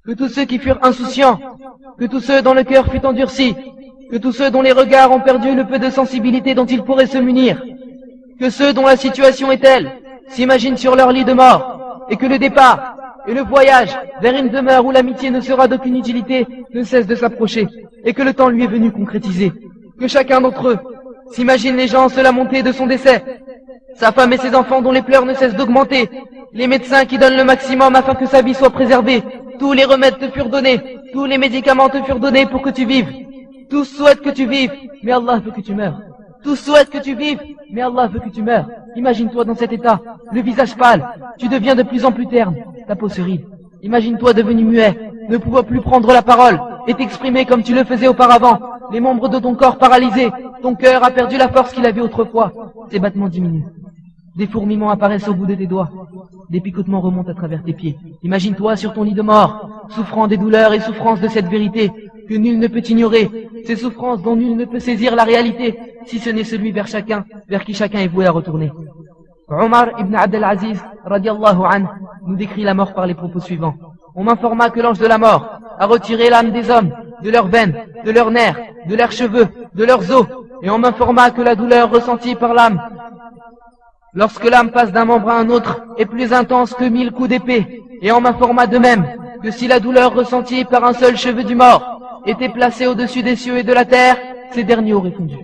que tous ceux qui furent insouciants, que tous ceux dont le cœur fut endurci, que tous ceux dont les regards ont perdu le peu de sensibilité dont ils pourraient se munir, que ceux dont la situation est telle s'imaginent sur leur lit de mort, et que le départ et le voyage vers une demeure où l'amitié ne sera d'aucune utilité ne cesse de s'approcher, et que le temps lui est venu concrétiser. Que chacun d'entre eux s'imagine les gens la montée de son décès, sa femme et ses enfants dont les pleurs ne cessent d'augmenter, les médecins qui donnent le maximum afin que sa vie soit préservée, tous les remèdes te furent donnés, tous les médicaments te furent donnés pour que tu vives. Tous souhaitent que tu vives, mais Allah veut que tu meurs. Tous souhaitent que tu vives, mais Allah veut que tu meurs. Imagine-toi dans cet état, le visage pâle, tu deviens de plus en plus terne, ta peau se ride. Imagine-toi devenu muet, ne pouvant plus prendre la parole et t'exprimer comme tu le faisais auparavant, les membres de ton corps paralysés, ton cœur a perdu la force qu'il avait autrefois, tes battements diminuent. Des fourmillements apparaissent au bout de tes doigts, des picotements remontent à travers tes pieds. Imagine-toi sur ton lit de mort, souffrant des douleurs et souffrances de cette vérité que nul ne peut ignorer, ces souffrances dont nul ne peut saisir la réalité, si ce n'est celui vers qui chacun est voué à retourner. Omar ibn Abdelaziz, radiallahu anhu, nous décrit la mort par les propos suivants. On m'informa que l'ange de la mort a retiré l'âme des hommes, de leurs veines, de leurs nerfs, de leurs cheveux, de leurs os, et on m'informa que la douleur ressentie par l'âme, lorsque l'âme passe d'un membre à un autre, est plus intense que 1000 coups d'épée, et on m'informa de même que si la douleur ressentie par un seul cheveu du mort était placée au-dessus des cieux et de la terre, ces derniers auraient fondu.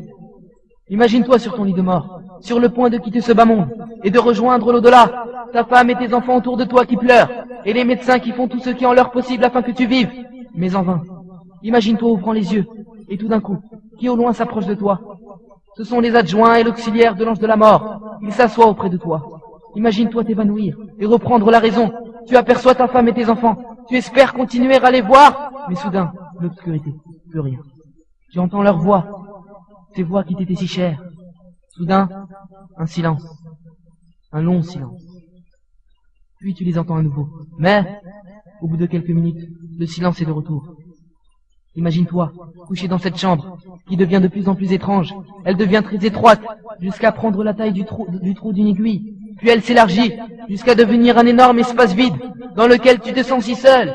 Imagine-toi sur ton lit de mort, sur le point de quitter ce bas monde, et de rejoindre l'au-delà, ta femme et tes enfants autour de toi qui pleurent, et les médecins qui font tout ce qui est en leur possible afin que tu vives, mais en vain. Imagine-toi ouvrant les yeux, et tout d'un coup, qui au loin s'approche de toi. Ce sont les adjoints et l'auxiliaire de l'ange de la mort. Ils s'assoient auprès de toi. Imagine-toi t'évanouir et reprendre la raison. Tu aperçois ta femme et tes enfants. Tu espères continuer à les voir, mais soudain, l'obscurité, plus rien. Tu entends leur voix, ces voix qui t'étaient si chères. Soudain, un silence, un long silence. Puis tu les entends à nouveau. Mais, au bout de quelques minutes, le silence est de retour. Imagine-toi, couché dans cette chambre, qui devient de plus en plus étrange. Elle devient très étroite, jusqu'à prendre la taille du trou d'une aiguille. Puis elle s'élargit, jusqu'à devenir un énorme espace vide, dans lequel tu te sens si seul.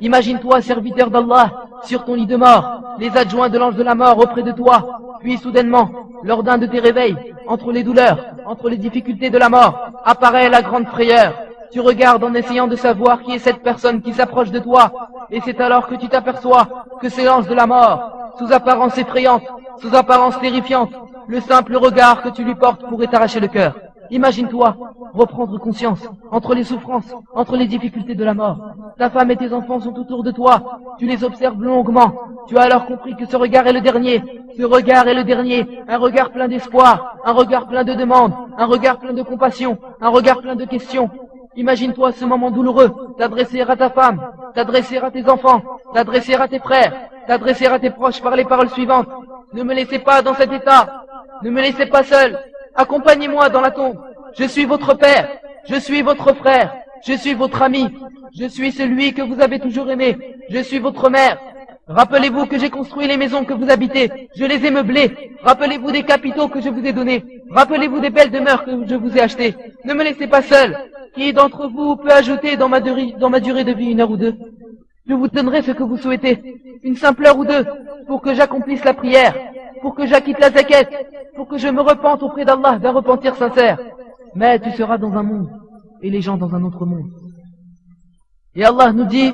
Imagine-toi, serviteur d'Allah, sur ton lit de mort, les adjoints de l'ange de la mort auprès de toi. Puis soudainement, lors d'un de tes réveils, entre les douleurs, entre les difficultés de la mort, apparaît la grande frayeur. Tu regardes en essayant de savoir qui est cette personne qui s'approche de toi, et c'est alors que tu t'aperçois que c'est l'ange de la mort, sous apparence effrayante, sous apparence terrifiante. Le simple regard que tu lui portes pourrait t'arracher le cœur. Imagine-toi reprendre conscience entre les souffrances, entre les difficultés de la mort. Ta femme et tes enfants sont autour de toi, tu les observes longuement. Tu as alors compris que ce regard est le dernier, ce regard est le dernier, un regard plein d'espoir, un regard plein de demandes, un regard plein de compassion, un regard plein de questions. Imagine-toi ce moment douloureux, t'adresser à ta femme, t'adresser à tes enfants, t'adresser à tes frères, t'adresser à tes proches par les paroles suivantes. Ne me laissez pas dans cet état, ne me laissez pas seul, accompagnez-moi dans la tombe. Je suis votre père, je suis votre frère, je suis votre ami, je suis celui que vous avez toujours aimé, je suis votre mère. Rappelez-vous que j'ai construit les maisons que vous habitez, je les ai meublées. Rappelez-vous des capitaux que je vous ai donnés, rappelez-vous des belles demeures que je vous ai achetées. Ne me laissez pas seul. Qui d'entre vous peut ajouter dans ma durée de vie 1 heure ou 2? Je vous donnerai ce que vous souhaitez, une simple heure ou 2, pour que j'accomplisse la prière, pour que j'acquitte la zakat, pour que je me repente auprès d'Allah d'un repentir sincère. Mais tu seras dans un monde, et les gens dans un autre monde. Et Allah nous dit,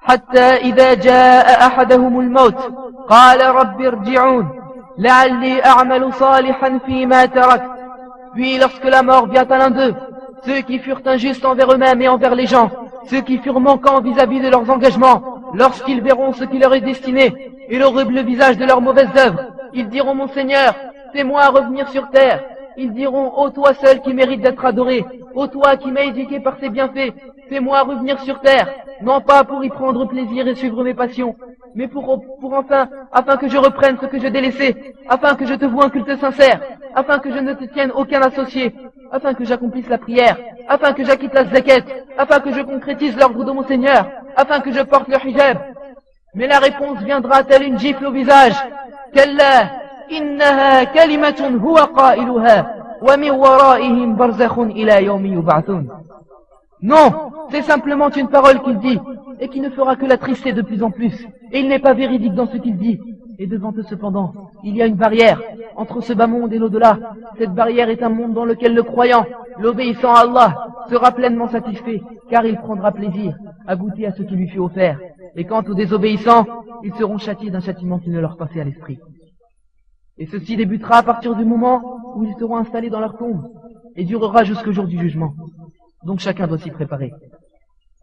حتى إذا جاء أحدهم الموت قال رب ارجعون لعلي أعمل صالحا فيما تركت. Puis lorsque la mort vient à l'un d'eux, ceux qui furent injustes envers eux-mêmes et envers les gens, ceux qui furent manquants vis-à-vis de leurs engagements, lorsqu'ils verront ce qui leur est destiné et l'horrible visage de leurs mauvaises œuvres, ils diront, mon Seigneur, fais-moi revenir sur terre. Ils diront, ô toi seul qui mérite d'être adoré, ô toi qui m'as éduqué par tes bienfaits, fais-moi revenir sur terre, non pas pour y prendre plaisir et suivre mes passions, mais pour enfin, afin que je reprenne ce que je délaissais, afin que je te voue un culte sincère, afin que je ne te tienne aucun associé, afin que j'accomplisse la prière, afin que j'acquitte la zakat, afin que je concrétise l'ordre de mon Seigneur, afin que je porte le hijab. Mais la réponse viendra telle une gifle au visage. Kalla, innaha kalimatun huwa qailuha, wa min waraihim barzakhun ila yawmi yub'athun. Non, c'est simplement une parole qu'il dit, et qui ne fera que l'attrister de plus en plus. Et il n'est pas véridique dans ce qu'il dit. Et devant eux cependant, il y a une barrière entre ce bas monde et l'au-delà. Cette barrière est un monde dans lequel le croyant, l'obéissant à Allah, sera pleinement satisfait, car il prendra plaisir à goûter à ce qui lui fut offert. Et quant aux désobéissants, ils seront châtiés d'un châtiment qui ne leur passait à l'esprit. Et ceci débutera à partir du moment où ils seront installés dans leur tombe, et durera jusqu'au jour du jugement. Donc chacun doit s'y préparer.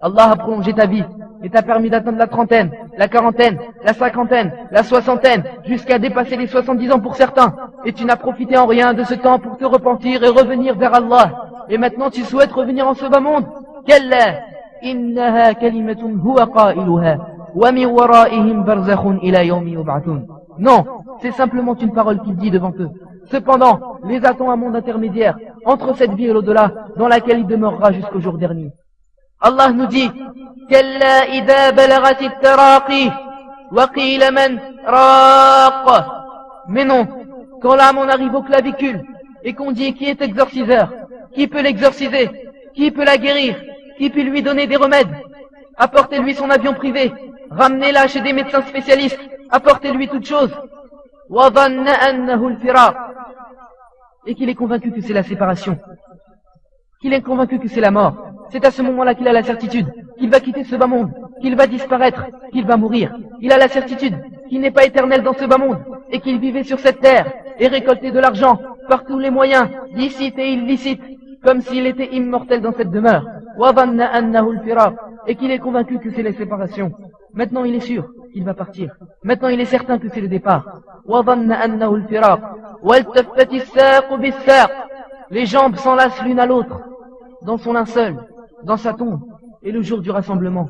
Allah a prolongé ta vie et t'a permis d'atteindre la trentaine, la quarantaine, la cinquantaine, la soixantaine, jusqu'à dépasser les 70 ans pour certains. Et tu n'as profité en rien de ce temps pour te repentir et revenir vers Allah. Et maintenant tu souhaites revenir en ce bas monde. Kalla, innaha kalimatun huwa qailuha, wa min waraihim barzakhun ila yawmi yub'athun. Non, c'est simplement une parole qu'il dit devant eux. Cependant, les attend un monde intermédiaire entre cette vie et l'au-delà, dans laquelle il demeurera jusqu'au jour dernier. Allah nous dit Kalla idha balaghat at-taraqi wa qila man raq. Mais non, quand l'âme en arrive au clavicule et qu'on dit qui est exorciseur, qui peut l'exorciser, qui peut la guérir, qui peut lui donner des remèdes, apportez-lui son avion privé, ramenez-la chez des médecins spécialistes, apportez-lui toute chose. Wa dhanna annahu al-firaq. Et qu'il est convaincu que c'est la séparation, qu'il est convaincu que c'est la mort. C'est à ce moment-là qu'il a la certitude qu'il va quitter ce bas monde, qu'il va disparaître, qu'il va mourir. Il a la certitude qu'il n'est pas éternel dans ce bas monde et qu'il vivait sur cette terre et récoltait de l'argent par tous les moyens, licites et illicites, comme s'il était immortel dans cette demeure. Et qu'il est convaincu que c'est la séparation. Maintenant il est sûr qu'il va partir. Maintenant il est certain que c'est le départ. Les jambes s'enlacent l'une à l'autre dans son linceul, dans sa tombe, et le jour du rassemblement.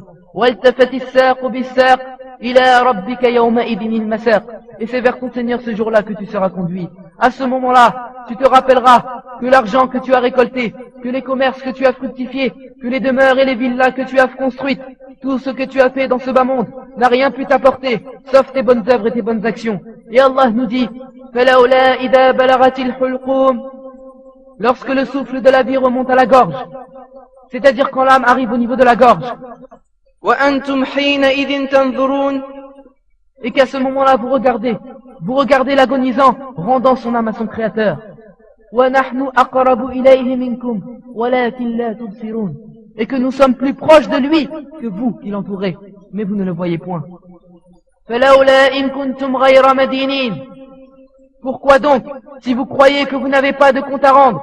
Et c'est vers ton Seigneur ce jour-là que tu seras conduit. À ce moment-là, tu te rappelleras que l'argent que tu as récolté, que les commerces que tu as fructifiés, que les demeures et les villas que tu as construites, tout ce que tu as fait dans ce bas monde n'a rien pu t'apporter, sauf tes bonnes œuvres et tes bonnes actions. Et Allah nous dit, lorsque le souffle de la vie remonte à la gorge, c'est-à-dire quand l'âme arrive au niveau de la gorge, et qu'à ce moment-là vous regardez l'agonisant rendant son âme à son Créateur. Et que nous sommes plus proches de lui que vous qui l'entourez, mais vous ne le voyez point. Pourquoi donc, si vous croyez que vous n'avez pas de compte à rendre,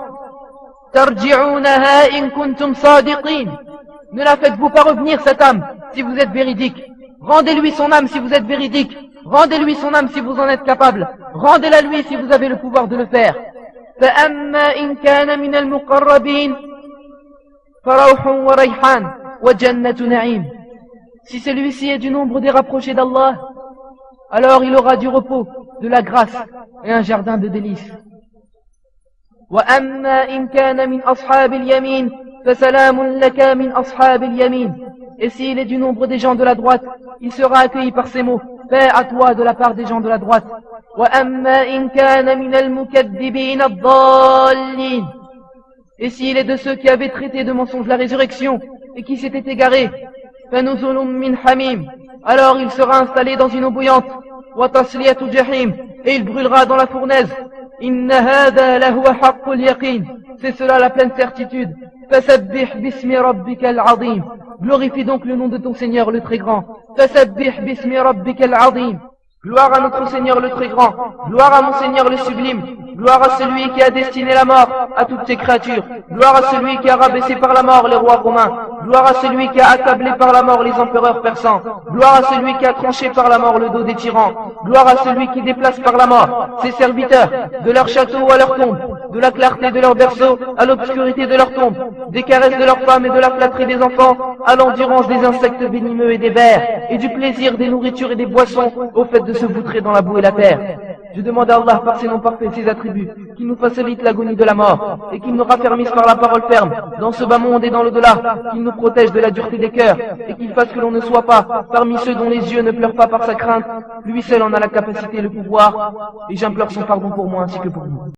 ne la faites-vous pas revenir cette âme si vous êtes véridique? Rendez-lui son âme si vous êtes véridique. Rendez-lui son âme si vous en êtes capable. Rendez-la lui si vous avez le pouvoir de le faire. Si celui-ci est du nombre des rapprochés d'Allah, alors il aura du repos, de la grâce et un jardin de délices. Et s'il est du nombre des gens de la droite, il sera accueilli par ces mots: paix à toi de la part des gens de la droite. Et s'il est de ceux qui avaient traité de mensonge la résurrection et qui s'étaient égarés, alors il sera installé dans une eau bouillante, et il brûlera dans la fournaise. C'est cela la pleine certitude. Glorifie donc le nom de ton Seigneur le très grand. Gloire à notre Seigneur le très grand. Gloire à mon Seigneur le sublime. Gloire à celui qui a destiné la mort à toutes ses créatures. Gloire à celui qui a rabaissé par la mort les rois romains. Gloire à celui qui a accablé par la mort les empereurs persans. Gloire à celui qui a tranché par la mort le dos des tyrans. Gloire à celui qui déplace par la mort ses serviteurs de leur château à leur tombe, de la clarté de leur berceau à l'obscurité de leur tombe, des caresses de leurs femmes et de la flatterie des enfants à l'endurance des insectes venimeux et des vers, et du plaisir des nourritures et des boissons au fait de se voutrer dans la boue et la terre. Je demande à Allah par ses noms parfaits et ses attributs qu'il nous facilite l'agonie de la mort et qu'il nous raffermisse par la parole ferme dans ce bas monde et dans l'au-delà, qu'il nous protège de la dureté des cœurs et qu'il fasse que l'on ne soit pas parmi ceux dont les yeux ne pleurent pas par sa crainte. Lui seul en a la capacité et le pouvoir, et j'implore son pardon pour moi ainsi que pour vous.